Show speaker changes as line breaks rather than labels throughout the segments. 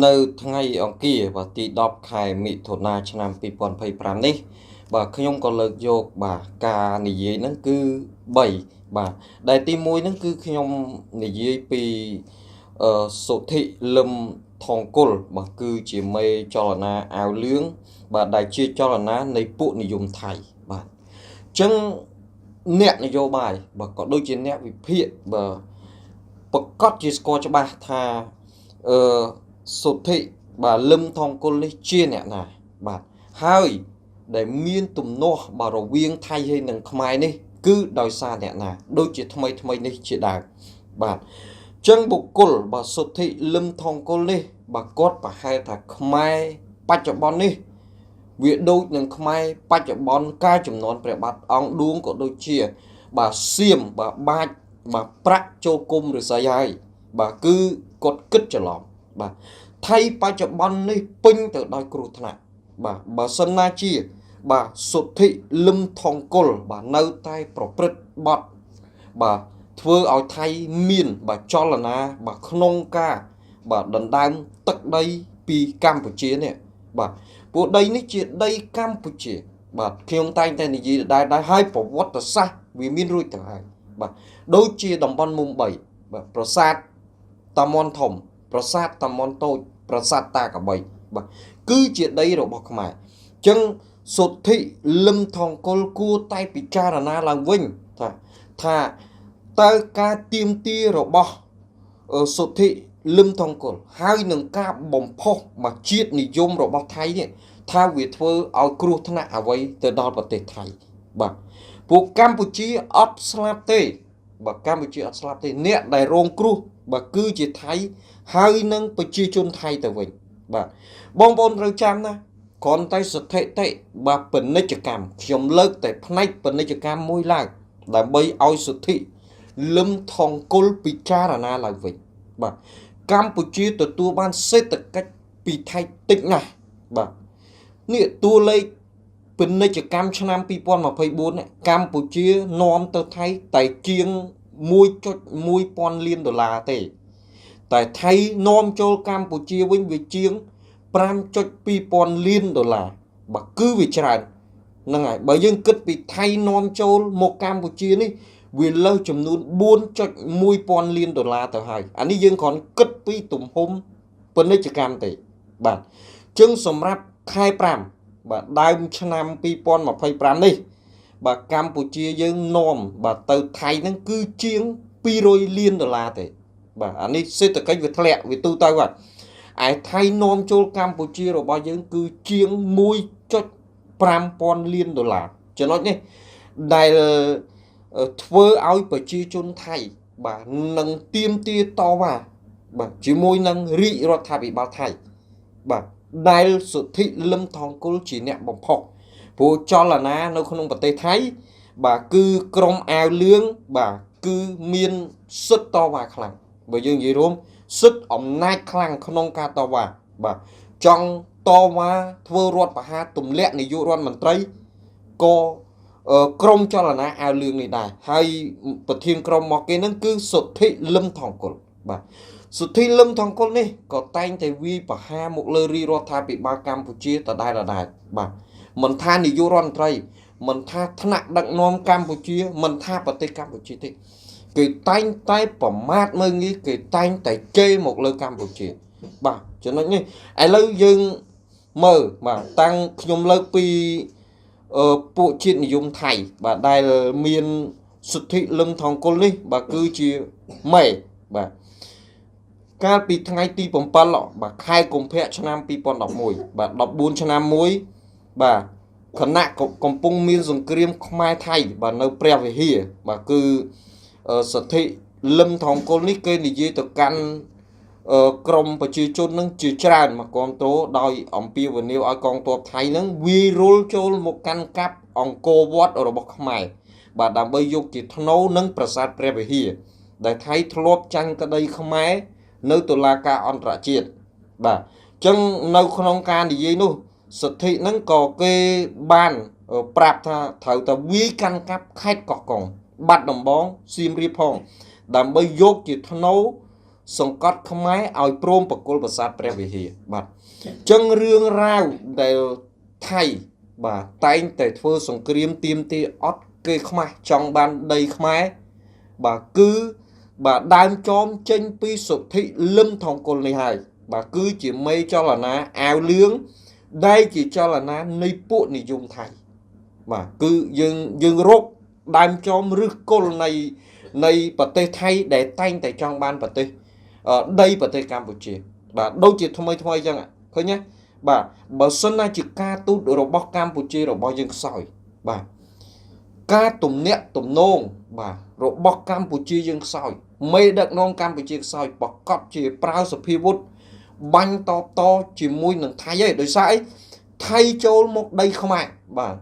នៅថ្ងៃអង្គារបាទទី10ខែមិថុនាឆ្នាំ2025នេះបាទខ្ញុំក៏លើកយកបាទការនិយាយហ្នឹងគឺ3បាទដែលទី1ហ្នឹងគឺខ្ញុំនិយាយពីសុទ្ធិលឹមថងគុលបាទគឺជាមេចលនាអាវលឿងបាទដែលជាចលនានៃពួកនិយមថៃបាទអញ្ចឹងអ្នកនយោបាយបាទក៏ដូចជាអ្នកវិភាគបាទប្រកាសជាស្គាល់ច្បាស់ថាអឺសុទ្ធិបាទលឹមថងគុលនេះជាអ្នកណាបាទហើយដែលមានទំនាស់បាទរវាងថៃហើយនិងខ្មែរនេះគឺដោយសារអ្នកណាដូចជាថ្មីនេះជាដើមបាទចឹងបុគ្គលបាទសុទ្ធិលឹមថងគុលនេះបាទគាត់ប្រហែលថាខ្មែរបច្ចុប្បន្ននេះវាដូចនឹងខ្មែរបច្ចុប្បន្នកាលចំនួនព្រះបាទអង្គឌួងក៏ដូចជាបាទសៀមបាទបាច់បាទប្រាក់ចូលគុំឫស្សីហើយបាទគឺគាត់គិតច្រឡំបាទថៃបច្ចុប្បន្ននេះពេញទៅដោយគ្រោះថ្នាក់បាទបើសិនណាជាបាទសុទ្ធិលឹមថងគុលបាទនៅតែប្រព្រឹត្តបទបាទធ្វើឲ្យថៃមានបាទចលនាបាទក្នុងការបាទដណ្ដើមទឹកដីពីកម្ពុជានេះបាទពួកដីនេះជាដីកម្ពុជាបាទខ្ញុំតែងតែនិយាយដែរហើយប្រវត្តិសាស្ត្រវាមានរួចទៅហើយបាទដូចជាតំបន់មុំ3បាទប្រាសាទតាមាន់ធំប្រាសាទតាមាន់តូចប្រាសាទតាកបីបាទគឺជាដីរបស់ខ្មែរអញ្ចឹងសុទ្ធិលឹមថងគុលគួរតែពិចារណាឡើងវិញថាតើការទៀមទារបស់សុទ្ធិលឹមថងគុលហើយនឹងការបំផុសមកជាតិនិយមរបស់ថៃនេះថាវាធ្វើឲ្យគ្រោះថ្នាក់អ្វីទៅដល់ប្រទេសថៃបាទពួកកម្ពុជាអត់ស្លាប់ទេបាទកម្ពុជាអត់ស្លាប់ទេអ្នកដែលរងគ្រោះបាទគឺជាថៃហើយនឹងប្រជាជនថៃទៅវិញបាទបងប្អូនត្រូវចាំណាគ្រាន់តែស្ថិតិបាទពាណិជ្ជកម្មខ្ញុំលើកតែផ្នែកពាណិជ្ជកម្មមួយឡើងដើម្បីឲ្យសុទ្ធិលឹមថងគុលពិចារណាឡើងវិញបាទកម្ពុជាទទួលបានសេដ្ឋកិច្ចពីថៃតិចណាស់បាទនេះតួលេខពាណិជ្ជកម្មឆ្នាំ2024នេះកម្ពុជានាំទៅថៃតែជាង1.1 ពាន់លានដុល្លារទេតែថៃនាំចូលកម្ពុជាវិញវាជាង5.2 ពាន់លានដុល្លារបាទគឺវាច្រើនហ្នឹងហើយបើយើងគិតពីថៃនាំចូលមកកម្ពុជានេះវាលើសចំនួន4.1 ពាន់លានដុល្លារទៅហើយអានេះយើងគ្រាន់គិតពីទំហំពាណិជ្ជកម្មទេបាទចឹងសម្រាប់ខែ5បាទដើមឆ្នាំ2025នេះបាទកម្ពុជាយើងនាំបាទទៅថៃហ្នឹងគឺជាង200លានដុល្លារទេបាទអានេះសេដ្ឋកិច្ចវាធ្លាក់វាទូទៅបាទឯថៃនាំចូលកម្ពុជារបស់យើងគឺជាង1.5 ពាន់លានដុល្លារចំណុចនេះដែលធ្វើឲ្យប្រជាជនថៃបាទនឹងទៀមទាតវ៉ាបាទជាមួយនឹងរាជរដ្ឋាភិបាលថៃបាទដែលសុទ្ធិលឹមថងគុលជាអ្នកបំផុសព្រោះចលនានៅក្នុងប្រទេសថៃបាទគឺក្រុមអាវលឿងបាទគឺមានសិទ្ធិតវ៉ាខ្លាំងបើយើងនិយាយរួមសិទ្ធិអំណាចខ្លាំងក្នុងការតវ៉ាបាទចង់តវ៉ាធ្វើរដ្ឋប្រហារទម្លាក់នាយករដ្ឋមន្ត្រីក៏ក្រុមចលនាអាវលឿងនេះដែរហើយប្រធានក្រុមមកគេហ្នឹងគឺសុទ្ធិលឹមថងគុលបាទសុទ្ធិលឹមថងគុលនេះក៏តែងតែវាយប្រហារមកលើរាជរដ្ឋាភិបាលកម្ពុជាដដែលបាទមិនថានាយករដ្ឋមន្ត្រីមិនថាថ្នាក់ដឹកនាំកម្ពុជាមិនថាប្រទេសកម្ពុជាទេគេតែងតែប្រមាថមើលងាយគេតែងតែជេរមកលើកម្ពុជាបាទចំណុចនេះឥឡូវយើងមើលបាទតាំងខ្ញុំលើកពីពួកជាតិនិយមថៃបាទដែលមានសុទ្ធិលឹមថងគុលនេះបាទគឺជាម៉ែបាទកាលពីថ្ងៃទី7បាទខែកុម្ភៈឆ្នាំ2011បាទ14ឆ្នាំមួយបាទគណៈកំពុងមានសង្គ្រាមខ្មែរថៃបាទនៅព្រះវិហារបាទគឺសិទ្ធិលឹមថងគុលនេះគេនិយាយទៅកាន់ក្រមប្រជាជននឹងជាច្រើនមកគ្រប់គ្រងដោយអំពាវនាវឲ្យកងទ័ពថៃនឹងវាយរុលចូលមកកាន់កាប់អង្គរវត្តរបស់ខ្មែរបាទដើម្បីយកជាថ្នូរនិងប្រាសាទព្រះវិហារដែលថៃធ្លាប់ចាញ់ក្តីខ្មែរនៅតុលាការអន្តរជាតិបាទអញ្ចឹងនៅក្នុងការនិយាយនោះសិទ្ធិហ្នឹងក៏គេបានប្រាប់ថាត្រូវតែវាយកាន់កាប់ខេត្តកោះកុងបាត់ដំបងសៀមរាបផងដើម្បីយកជាថ្នូរ សង្កត់ខ្មែរឲ្យព្រមបកគលប្រាសាទព្រះវិហារបាទចឹងរឿងរ៉ាវដែលថៃបាទតែងតែធ្វើសង្គ្រាមទាមទារអត់គេខ្មាស់ចង់បានដីខ្មែរបាទគឺបាទដើមចោមចេញពីសុទ្ធិលឹមថងគុលនេះហើយបាទគឺជាមេចលនាអាវលឿងដែលជាចលនានៃពួកនិយមថៃបាទគឺយើងរកដើមចោមឬគល់នៃប្រទេសថៃដែលតែងតែចង់បានប្រទេសដីប្រទេសកម្ពុជាបាទដូចជាថ្មីអញ្ចឹងឃើញទេបាទបើសិនណាជាការទូតរបស់កម្ពុជារបស់យើងខ្សោយបាទការទំនាក់ទំនងបាទរបស់កម្ពុជាយើងខ្សោយមេដឹកនាំកម្ពុជាខ្សោយប្រកបជាប្រើសភាវុធបាញ់តជាមួយនឹងថៃឯងដោយសារអីថៃចូលមកដីខ្មែរបាទ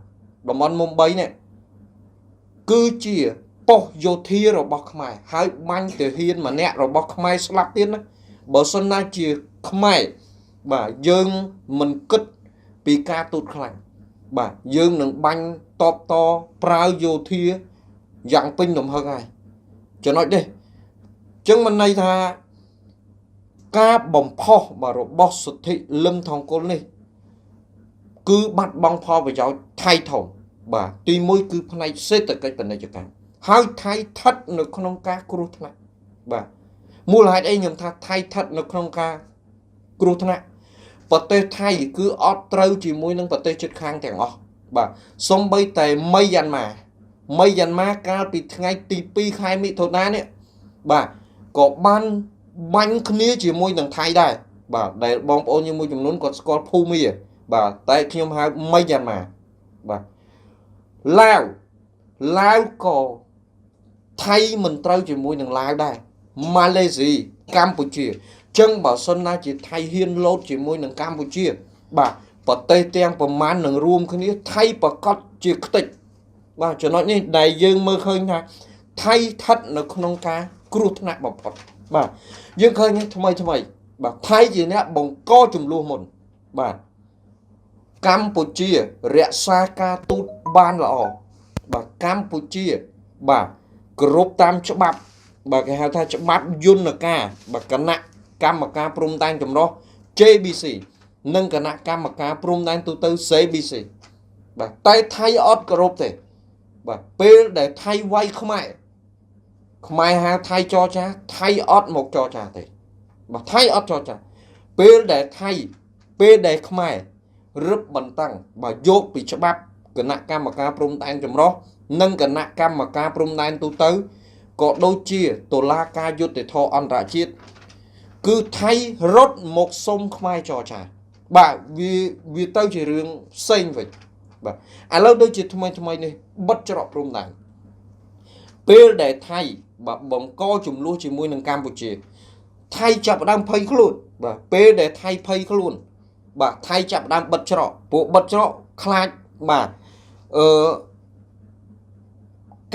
តំបន់មុំ3នេះគឺជាប៉ុស្តិ៍យោធារបស់ខ្មែរហើយបាញ់ទាហានម្នាក់របស់ខ្មែរស្លាប់ទៀតណាបើសិនណាជាខ្មែរបាទយើងមិនគិតពីការទូតខ្លាំងបាទយើងនឹងបាញ់តប្រើយោធាយ៉ាងពេញលំហឹងហើយចំណុចនេះចឹងមិនន័យថាការបំផុសរបស់សុទ្ធិលឹមថងគុលនេះគឺបាត់បង់ផលប្រយោជន៍ថៃធំបាទទី1គឺផ្នែកសេដ្ឋកិច្ចពាណិជ្ជកម្មហើយថៃស្ថិតនៅក្នុងការគ្រោះថ្នាក់បាទមូលហេតុអីខ្ញុំថាថៃស្ថិតនៅក្នុងការគ្រោះថ្នាក់ប្រទេសថៃគឺអត់ត្រូវជាមួយនឹងប្រទេសជិតខាងទាំងអស់បាទសូម្បីតែមីយ៉ាន់ម៉ាកាលពីថ្ងៃទី2ខែមិថុនានេះបាទក៏បានបាញ់គ្នាជាមួយនឹងថៃដែរបាទដែលបងប្អូនយើងមួយចំនួនគាត់ស្គាល់ភូមាបាទតែខ្ញុំហៅមីយ៉ាន់ម៉ាបាទឡាវក៏ថៃមិនត្រូវជាមួយនឹងឡាវដែរម៉ាឡេស៊ីកម្ពុជាចឹងបើសិនណាជាថៃហ៊ានលោតជាមួយនឹងកម្ពុជាបាទប្រទេសទាំងប្រមាណនឹងរួមគ្នាថៃប្រកាសជាខ្ទេចបាទចំណុចនេះដែលយើងមើលឃើញថាថៃស្ថិតនៅក្នុងការគ្រោះថ្នាក់បំផុតបាទយើងឃើញថ្មីបាទថៃជាអ្នកបង្កចំនួនមុនបាទកម្ពុជារក្សាការទូតបានល្អបាទកម្ពុជាបាទគោរពតាមច្បាប់បាទគេហៅថាច្បាប់យន្តការបាទគណៈកម្មការព្រំដែនចម្រុះ JBC និងគណៈកម្មការព្រំដែនទូទៅ CBC បាទតែថៃអត់គោរពទេបាទពេលដែលថៃវាយខ្មែរហៅថៃចរចាថៃអត់មកចរចាទេបាទថៃអត់ចរចាពេលដែលខ្មែររឹបបន្តឹងបាទយកពីច្បាប់គណៈកម្មការព្រំដែនចម្រុះនិងគណៈកម្មការព្រំដែនទូទៅក៏ដូចជាតុលាការយុត្តិធម៌អន្តរជាតិគឺថៃរត់មកសុំខ្មែរចរចាបាទវាទៅជារឿងផ្សេងវិញបាទឥឡូវដូចជាថ្មីនេះបិទច្រកព្រំដែនពេលដែលថៃបាទបង្កចំនួនជាមួយនឹងកម្ពុជាថៃចាប់ផ្ដើមភ័យខ្លួនបាទពេលដែលថៃភ័យខ្លួនបាទថៃចាប់ផ្ដើមបិទច្រកពួកបិទច្រកខ្លាចបាទ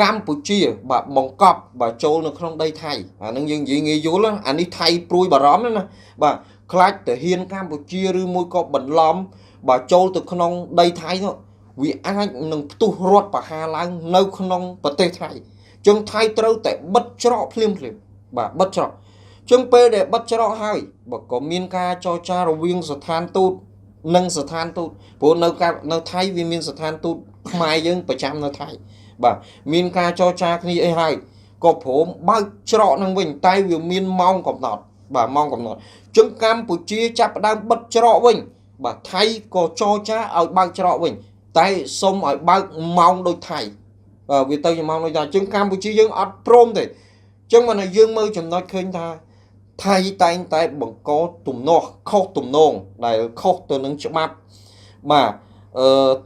កម្ពុជាបាទបង្កប់បាទចូលនៅក្នុងដីថៃអានឹងយើងនិយាយងាយយល់អានេះថៃព្រួយបារម្ភណាបាទខ្លាចទៅហ៊ានកម្ពុជាឬមួយក៏បន្លំបាទចូលទៅក្នុងដីថៃនោះវាអាចនឹងផ្ទុះរត់បហាឡើងនៅក្នុងប្រទេសថៃចឹងថៃត្រូវតែបិទច្រកភ្លាមបាទបិទច្រកចឹងពេលដែលបិទច្រកហើយបើក៏មានការចរចារវាងស្ថានទូតនិងស្ថានទូតព្រោះនៅថៃវាមានស្ថានទូតខ្មែរយើងប្រចាំនៅថៃបាទមានការចរចាគ្នាអីហើយក៏ព្រមបើកច្រកនឹងវិញតែវាមានម៉ោងកំណត់បាទម៉ោងកំណត់ចឹងកម្ពុជាចាប់ផ្ដើមបិទច្រកវិញបាទថៃក៏ចរចាឲ្យបើកច្រកវិញតែសុំឲ្យបើកម៉ោងដូចថៃវាទៅជាម៉ោងដូចថៃចឹងកម្ពុជាយើងអត់ព្រមទេចឹងមកយើងមើលចំណុចឃើញថាថៃតែងតែបង្កទំនាស់ខុសទំនងដែលខុសទៅនឹងច្បាប់បាទ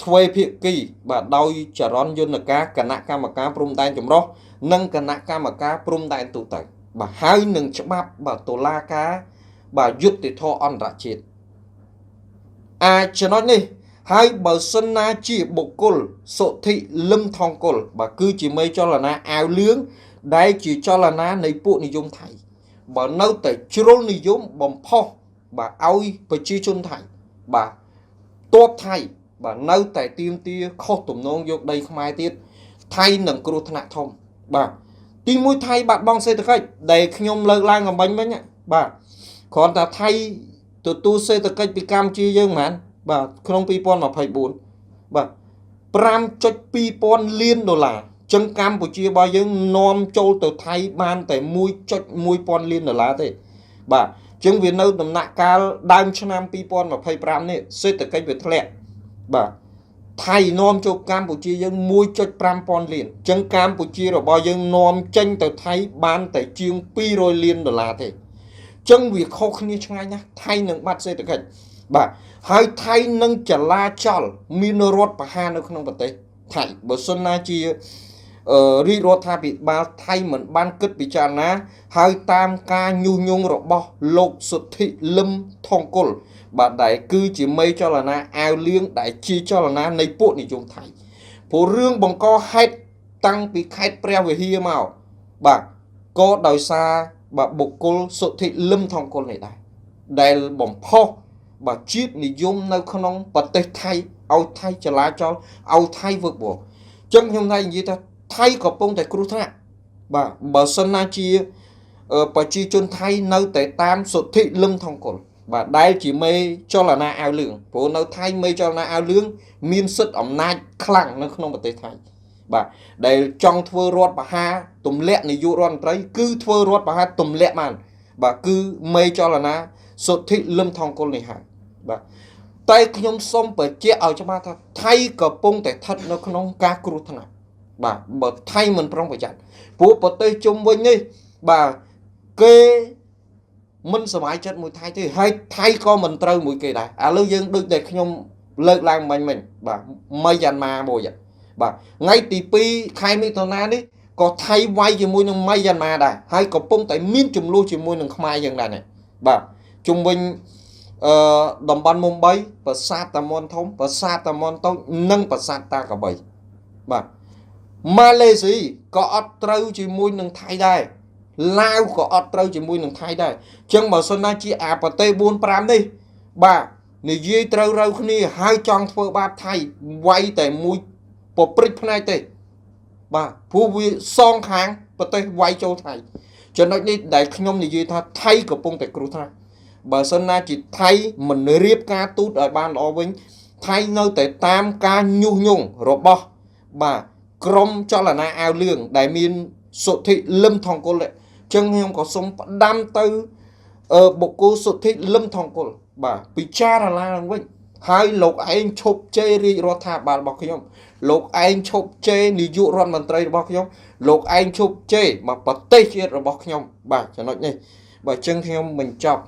ទ្វេភាគីបាទដោយចរន្តយន្តការគណៈកម្មការព្រំដែនចម្រុះនិងគណៈកម្មការព្រំដែនទូទៅបាទហើយនឹងច្បាប់បាទតុលាការបាទយុត្តិធម៌អន្តរជាតិអាចចំណុចនេះហើយបើសិនណាជាបុគ្គលសុទ្ធិលឹមថងគុលបាទគឺជាមេចលនាអាវលឿងដែលជាចលនានៃពួកនិយមថៃបើនៅតែជ្រុលនិយមបំផុសបាទឲ្យប្រជាជនថៃបាទទ័ពថៃបាទនៅតែទាមទារខុសទំនងយកដីខ្មែរទៀតថៃនឹងគ្រោះថ្នាក់ធំបាទទី1ថៃបាត់បង់សេដ្ឋកិច្ចដែលខ្ញុំលើកឡើងអំបញ្ញវិញ បាទគ្រាន់តែថៃទទួលសេដ្ឋកិច្ចពីកម្ពុជាយើងហ្មងបាទក្នុង2024បាទ5.2 ពាន់លានដុល្លារចឹងកម្ពុជារបស់យើងនាំចូលទៅថៃបានតែ1.1 ពាន់លានដុល្លារទេបាទចឹងវានៅដំណាក់កាលដើមឆ្នាំ2025នេះសេដ្ឋកិច្ចវាធ្លាក់បាទថៃនាំចូលកម្ពុជាយើង1.5 ពាន់លានចឹងកម្ពុជារបស់យើងនាំចេញទៅថៃបានតែជាង200លានដុល្លារទេចឹងវាខុសគ្នាឆ្ងាយណាស់ថៃនឹងបាត់សេដ្ឋកិច្ចបាទហើយថៃនឹងចលាចលមានរដ្ឋប្រហារនៅក្នុងប្រទេសថៃបើសិនណាជារាជរដ្ឋាភិបាលថៃមិនបានគិតពិចារណាហើយតាមការញុះញង់របស់លោកសុទ្ធិលឹមថងគុលបាទដែលគឺជាមេចលនាអាវលៀងដែលជាចលនានៃពួកនិយមថៃព្រោះរឿងបង្កហេតុតាំងពីខេត្តព្រះវិហារមកបាទក៏ដោយសារបាទបុគ្គលសុទ្ធិលឹមថងគុលនេះដែរដែលបំផុសបាទជាតិនិយមនៅក្នុងប្រទេសថៃឲ្យថៃចលាចលឲ្យថៃវឹកវរចឹងខ្ញុំថានិយាយថាថៃកំពុងតែគ្រោះថ្នាក់បាទបើសិនណាជាប្រជាជនថៃនៅតែតាមសុទ្ធិលឹមថងគុលបាទដែលជាមេចលនាអាវលឿងព្រោះនៅថៃមេចលនាអាវលឿងមានសិទ្ធិអំណាចខ្លាំងនៅក្នុងប្រទេសថៃបាទដែលចង់ធ្វើរដ្ឋប្រហារទម្លាក់នាយករដ្ឋមន្ត្រីគឺធ្វើរដ្ឋប្រហារទម្លាក់បានបាទគឺមេចលនាសុទ្ធិលឹមថងគុលនេះហើយបាទតែខ្ញុំសូមបញ្ជាក់ឲ្យច្បាស់ថាថៃកំពុងតែស្ថិតនៅក្នុងការគ្រោះថ្នាក់បាទបើថៃមិនប្រុងប្រយ័ត្នព្រោះប្រទេសជុំវិញនេះបាទគេមិនសប្បាយចិត្តមួយថៃទេហើយថៃក៏មិនត្រូវមួយគេដែរឥឡូវយើងដូចតែខ្ញុំលើកឡើងមិញបាទមីយ៉ាន់ម៉ាមួយបាទថ្ងៃទី2ខែមិថុនានេះក៏ថៃវាយជាមួយនឹងមីយ៉ាន់ម៉ាដែរហើយកំពុងតែមានចំនួនជាមួយនឹងខ្មែរយើងដែរបាទជុំវិញតំបន់មុំបីប្រាសាទតាមន់ធំប្រាសាទតាមន់តូចនិងប្រាសាទតាកបីបាទម៉ាឡេស៊ីក៏អត់ត្រូវជាមួយនឹងថៃដែរឡាវក៏អត់ត្រូវជាមួយនឹងថៃដែរចឹងបើសិនណាជាអាប្រទេស4 5នេះបាទនិយាយត្រូវគ្នាហើយចង់ធ្វើបាបថៃវាយតែមួយពព្រិចផ្នែកទេបាទព្រោះវាសងខាងប្រទេសវាយចូលថៃចំណុចនេះដែលខ្ញុំនិយាយថាថៃកំពុងតែគ្រោះថ្នាក់បើសិនណាជាថៃមិនរៀបការទូតឲ្យបានល្អវិញថៃនៅតែតាមការញុះញង់របស់បាទក្រុមចលនាអាវលឿងដែលមានសុទ្ធិលឹមថងគុលចឹងខ្ញុំក៏សូមផ្ដាំទៅបុគ្គលសុទ្ធិលឹមថងគុលបាទពិចារណាឡើងវិញហើយលោកឯងឈប់ជេររាជរដ្ឋាភិបាលរបស់ខ្ញុំលោកឯងឈប់ជេរនាយករដ្ឋមន្ត្រីរបស់ខ្ញុំលោកឯងឈប់ជេរមកប្រទេសជាតិរបស់ខ្ញុំបាទចំណុចនេះបាទចឹងខ្ញុំបញ្ចប់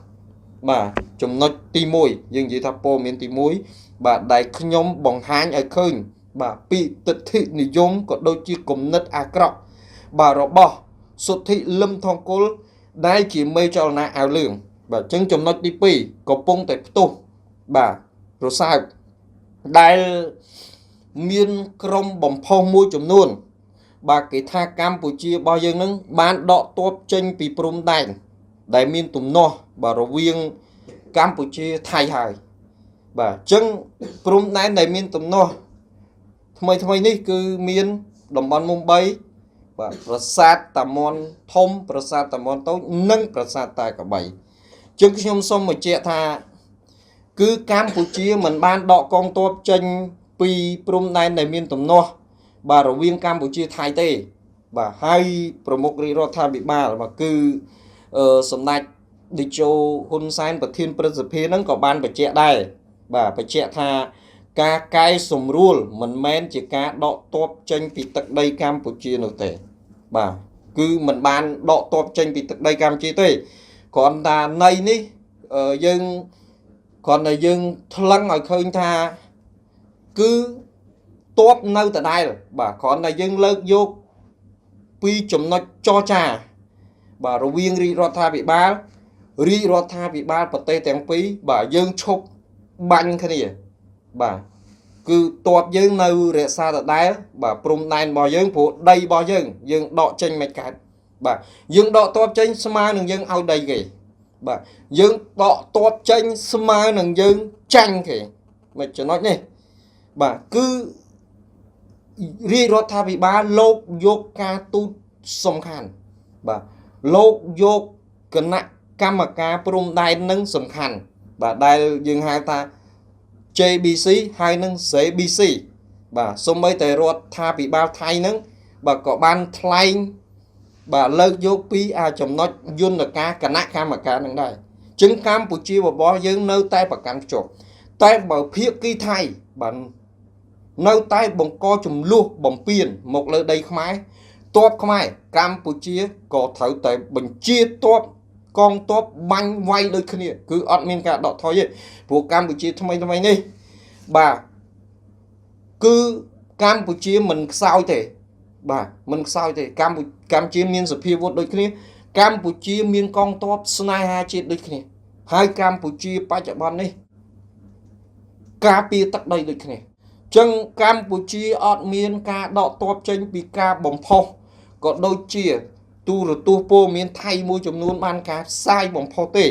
បាទចំណុចទី1យើងនិយាយថាព័ត៌មានទី1បាទដែលខ្ញុំបង្ហាញឲ្យឃើញបាទពីទិដ្ឋិនិយមក៏ដូចជាគំនិតអាក្រក់បាទរបស់សុទ្ធិលឹមថងគុលដែលជាមេចលនាអាវលឿងបាទអញ្ចឹងចំណុចទី2កំពុងតែផ្ទុះបាទរសើបដែលមានក្រុមបំផុសមួយចំនួនបាទគេថាកម្ពុជារបស់យើងនឹងបានដកទ័ពចេញពីព្រំដែនដែលមានទំនាស់បាទរវាងកម្ពុជាថៃហើយបាទអញ្ចឹងព្រំដែនដែលមានទំនាស់ថ្មីនេះគឺមានតំបន់មុំបីបាទប្រាសាទតាមន់ធំប្រាសាទតាមន់តូចនិងប្រាសាទតាកបីជាងខ្ញុំសូមបញ្ជាក់ថាគឺកម្ពុជាមិនបានដកកងទ័ពចេញពីព្រំដែនដែលមានទំនាស់បាទរវាងកម្ពុជាថៃទេបាទហើយប្រមុខរាជរដ្ឋាភិបាលបាទគឺសម្ដេចតេជោហ៊ុនសែនប្រធានព្រឹទ្ធសភានឹងក៏បានបញ្ជាក់ដែរបាទបញ្ជាក់ថាការកែសម្រួលមិនមែនជាការដកទ័ពចេញពីទឹកដីកម្ពុជានោះទេបាទគឺមិនបានដកទ័ពចេញពីទឹកដីកម្ពុជាទេគ្រាន់តែនៃនេះយើងគ្រាន់តែយើងថ្លឹងឲ្យឃើញថាគឺទ័ពនៅដដែលបាទគ្រាន់តែយើងលើកយកពីចំណុចចរចាបាទរវាងរាជរដ្ឋាភិបាលប្រទេសទាំងពីរបាទយើងឈប់បាញ់គ្នាបាទគឺតបយើងនៅរក្សាដដែលបាទព្រំដែនរបស់យើងព្រោះដីរបស់យើងដកចេញមិនកើតបាទយើងដកតបចេញស្មើនឹងយើងឲ្យដីគេបាទយើងដកតបចេញស្មើនឹងយើងចាញ់គេមិនចំណុចនេះបាទគឺរាជរដ្ឋាភិបាលលោកយកការទូតសំខាន់បាទលោកយកគណៈ កម្មការព្រំដែននឹងសំខាន់បាទដែលយើងហៅថា JBC ហើយនឹង CBC បាទសូម្បីតែរដ្ឋាភិបាលថៃនឹងបាទក៏បានថ្លែងបាទលើកយកពីចំណុចយន្តការគណៈកម្មការនឹងដែរចឹងកម្ពុជារបស់យើងនៅតែប្រកាន់ខ្ជាប់តែបើភាគីថៃបាទនៅតែបង្កចំនួនបំពេញមកលើដីខ្មែរទ័ពខ្មែរកម្ពុជាក៏ត្រូវតែបញ្ជាទ័ពកងទ័ពបាញ់វាយដូចគ្នាគឺអត់មានការដកថយទេព្រោះកម្ពុជាថ្មីនេះបាទគឺកម្ពុជាមិនខ្សោយទេបាទមិនខ្សោយទេកម្ពុជាមានសភាវុធដូចគ្នាកម្ពុជាមានកងទ័ពស្នេហាជាតិដូចគ្នាហើយកម្ពុជាបច្ចុប្បន្ននេះការពារទឹកដីដូចគ្នាចឹងកម្ពុជាអត់មានការដកទ័ពចេញពីការបំផុសក៏ដូចជាទូរទស្សន៍ព័ត៌មានថៃមួយចំនួនបានការផ្សាយបំផុសទេ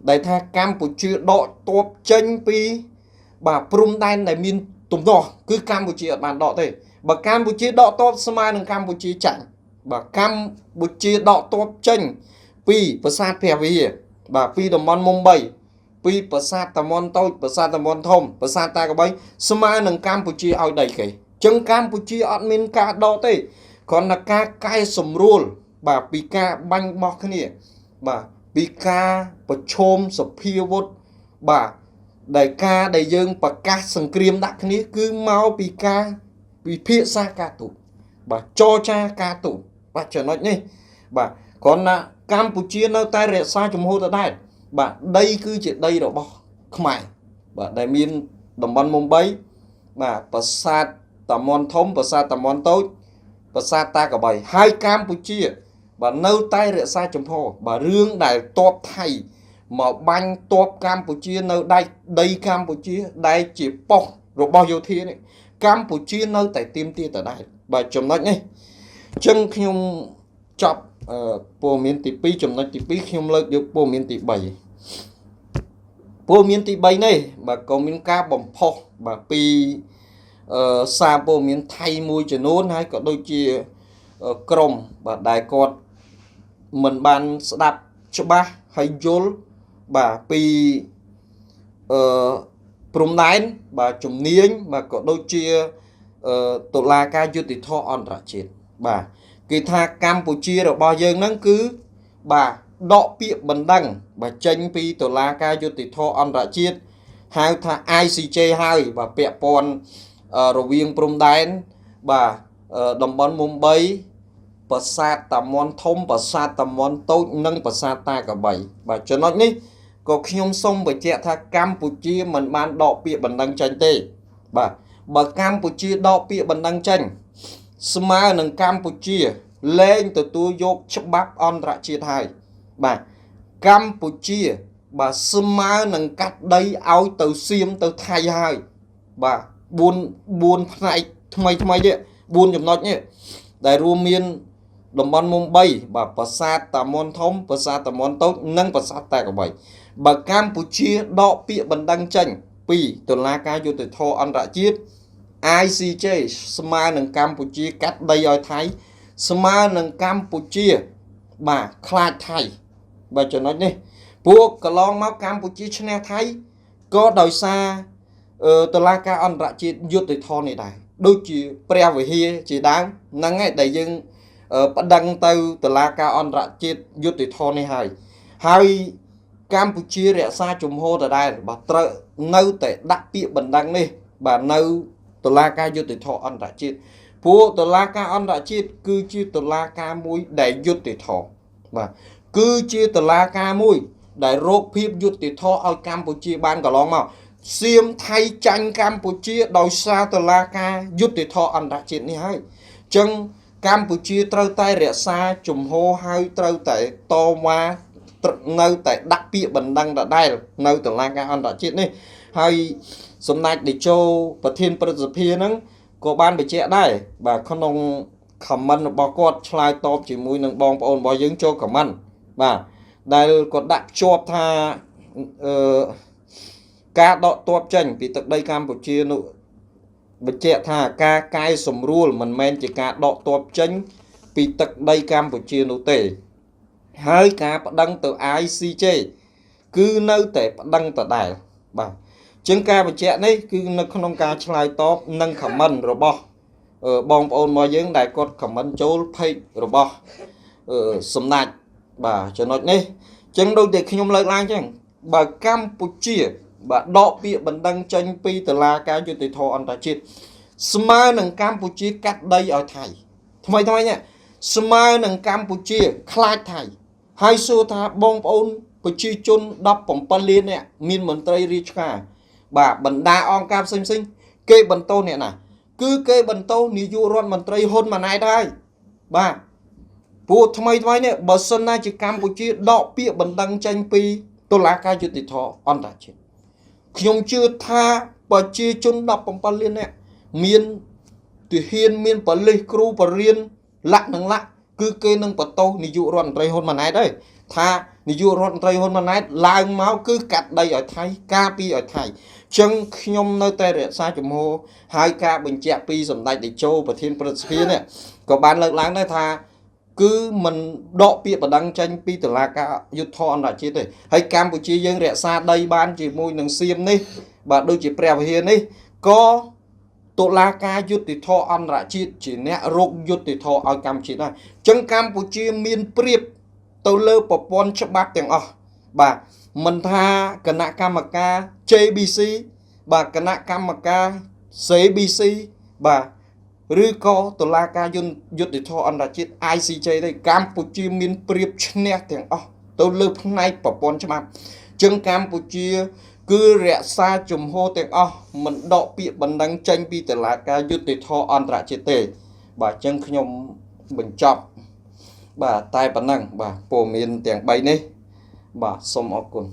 ដែលថាកម្ពុជាដកទ័ពចេញពីបាទព្រំដែនដែលមានទំនាស់គឺកម្ពុជាអត់បានដកទេបើកម្ពុជាដកទ័ពស្មើនឹងកម្ពុជាចាញ់បាទកម្ពុជាដកទ័ពចេញពីប្រាសាទព្រះវិហារបាទពីតំបន់មុំបីពីប្រាសាទតាមាន់តូចប្រាសាទតាមាន់ធំប្រាសាទតាកបីស្មើនឹងកម្ពុជាឲ្យដីគេចឹងកម្ពុជាអត់មានការដកទេគ្រាន់តែការកែសម្រួលបាទពីការបាញ់បោះគ្នាបាទពីការប្រឈមសភាវុធបាទដែលយើងប្រកាសសង្គ្រាមដាក់គ្នាគឺមកពីការវិភាសាការទូតបាទចរចាការទូតបាទចំណុចនេះបាទគ្រាន់តែកម្ពុជានៅតែរក្សាជំហរដដែលបាទដីគឺជាដីរបស់ខ្មែរបាទដែលមានតំបន់មុំបីបាទប្រាសាទតាមាន់ធំប្រាសាទតាមាន់តូចប្រាសាទតាកបីហើយកម្ពុជាបាទនៅតែរក្សាជំហរបាទរឿងដែលតបថៃមកបាញ់តបកម្ពុជានៅដីកម្ពុជាដែលជាប៉ុស្តិ៍របស់យោធានេះកម្ពុជានៅតែទៀមទាដដែលបាទចំណុចនេះអញ្ចឹងខ្ញុំចប់ព័ត៌មានទី2ចំណុចទី2ខ្ញុំលើកយកព័ត៌មានទី3ព័ត៌មានទី3នេះបាទក៏មានការបំផុសបាទពីសារព័ត៌មានថៃមួយចំនួនហើយក៏ដូចជាក្រុមបាទដែលគាត់មិនបានស្ដាប់ច្បាស់ហើយយល់បាទពីព្រំដែនបាទជំនាញបាទក៏ដូចជាតុលាការយុត្តិធម៌អន្តរជាតិបាទគេថាកម្ពុជារបស់យើងហ្នឹងគឺបាទដកពាក្យបណ្ដឹងបាទចេញពីតុលាការយុត្តិធម៌អន្តរជាតិហៅថា ICJ ហើយបាទពាក់ព័ន្ធរវាងព្រំដែនបាទតំបន់មុំបីប្រាសាទតាមាន់ធំប្រាសាទតាមាន់តូចនិងប្រាសាទតាកបីបាទចំណុចនេះក៏ខ្ញុំសូមបញ្ជាក់ថាកម្ពុជាមិនបានដកពាក្យបណ្ដឹងចេញទេបាទបើកម្ពុជាដកពាក្យបណ្ដឹងចេញស្មើនឹងកម្ពុជាលែងទទួលយកច្បាប់អន្តរជាតិហើយបាទកម្ពុជាបាទស្មើនឹងកាត់ដីឲ្យទៅសៀមទៅថៃហើយបាទ4ផ្នែកថ្មីទេ4ចំណុចនេះដែលរួមមានតំបន់មុំបីបាទប្រាសាទតាមាន់ធំប្រាសាទតាមាន់តូចនិងប្រាសាទតាកបីបើកម្ពុជាដកពាក្យបណ្ដឹងចេញពីតុលាការយុត្តិធម៌អន្តរជាតិ ICJ ស្មើនឹងកម្ពុជាកាត់ដីឲ្យថៃស្មើនឹងកម្ពុជាបាទខ្លាចថៃបាទចំណុចនេះពួកកន្លងមកកម្ពុជាឈ្នះថៃក៏ដោយសារតុលាការអន្តរជាតិយុត្តិធម៌នេះដែរដូចជាព្រះវិហារជាដើមហ្នឹងឯងដែលយើងប្តឹងទៅតុលាការអន្តរជាតិយុត្តិធម៌នេះហើយកម្ពុជារក្សាជំហរដដែលបាទត្រូវនៅតែដាក់ពាក្យបណ្ដឹងនេះបាទនៅតុលាការយុត្តិធម៌អន្តរជាតិព្រោះតុលាការអន្តរជាតិគឺជាតុលាការមួយដែលយុត្តិធម៌បាទគឺជាតុលាការមួយដែលរកភាពយុត្តិធម៌ឲ្យកម្ពុជាបានកន្លងមកសៀមថៃចាញ់កម្ពុជាដោយសារតុលាការយុត្តិធម៌អន្តរជាតិនេះហើយអញ្ចឹងកម្ពុជាត្រូវតែរក្សាជំហរហើយត្រូវតែតវ៉ានៅតែដាក់ពាក្យបណ្ដឹងដដែលនៅតុលាការអន្តរជាតិនេះហើយសម្ដេចតេជោប្រធានព្រឹទ្ធសភាហ្នឹងក៏បានបញ្ជាក់ដែរបាទក្នុង comment របស់គាត់ឆ្លើយតបជាមួយនឹងបងប្អូនរបស់យើងចូល comment បាទដែលគាត់ដាក់ភ្ជាប់ថាការដកទ័ពចេញពីទឹកដីកម្ពុជានោះបញ្ជាក់ថាការកែសម្រួលមិនមែនជាការដកទ័ពចេញពីទឹកដីកម្ពុជានោះទេ ហើយការប្តឹងទៅ ICJ គឺនៅតែប្តឹងដដែលបាទជាងការបញ្ជាក់នេះគឺនៅក្នុងការឆ្លើយតបនឹង comment របស់បងប្អូនរបស់យើងដែលគាត់ comment ចូល page របស់សម្ដេចបាទចំណុចនេះចឹងដូចតែខ្ញុំលើកឡើងចឹងបើកម្ពុជាបាទដកពាក្យបណ្ដឹងចេញពីតុលាការយុត្តិធម៌អន្តរជាតិស្មើនឹងកម្ពុជាកាត់ដីឲ្យថៃថ្មីនេះស្មើនឹងកម្ពុជាខ្លាចថៃហើយសួរថាបងប្អូនប្រជាជន17លាននាក់មានមន្ត្រីរាជការបាទបណ្ដាអង្គការផ្សេងគេបន្តអ្នកណាគឺគេបន្តនាយករដ្ឋមន្ត្រីហ៊ុនម៉ាណែតហើយបាទពួកថ្មីនេះបើសិនណាជាកម្ពុជាដកពាក្យបណ្ដឹងចេញពីតុលាការយុត្តិធម៌អន្តរជាតិខ្ញុំជឿថាប្រជាជន17លាននាក់មានទាហានមានប៉ូលីសគ្រូបរិញ្ញាលក្ខនឹងលក្ខគឺគេនឹងបន្តនាយករដ្ឋមន្ត្រីហ៊ុនម៉ាណែតហើយថានាយករដ្ឋមន្ត្រីហ៊ុនម៉ាណែតឡើងមកគឺកាត់ដីឲ្យថៃការពារឲ្យថៃចឹងខ្ញុំនៅតែរក្សាជំហរហើយការបញ្ជាក់ពីសម្ដេចតេជោប្រធានព្រឹទ្ធសភានេះក៏បានលើកឡើងដែរថាគឺមិនដកពាក្យបណ្ដឹងចេញពីតុលាការយុត្តិធម៌អន្តរជាតិទេហើយកម្ពុជាយើងរក្សាដីបានជាមួយនឹងសៀមនេះបាទដូចជាព្រះវិហារនេះក៏តុលាការយុត្តិធម៌អន្តរជាតិជាអ្នករកយុត្តិធម៌ឲ្យកម្ពុជាដែរចឹងកម្ពុជាមានប្រៀបទៅលើប្រព័ន្ធច្បាប់ទាំងអស់បាទមិនថាគណៈកម្មការ JBC បាទគណៈកម្មការ CBC បាទឬក៏តុលាការយុត្តិធម៌អន្តរជាតិ ICJ ទេកម្ពុជាមានប្រៀបឈ្នះទាំងអស់ទៅលើផ្នែកប្រព័ន្ធច្បាប់ចឹងកម្ពុជាគឺរក្សាជំហរទាំងអស់មិនដកពាក្យបណ្ដឹងចេញពីតុលាការយុត្តិធម៌អន្តរជាតិទេបាទចឹងខ្ញុំបញ្ចប់បាទតែប៉ុណ្ណឹងបាទព័ត៌មានទាំង3នេះបាទសូមអរគុណ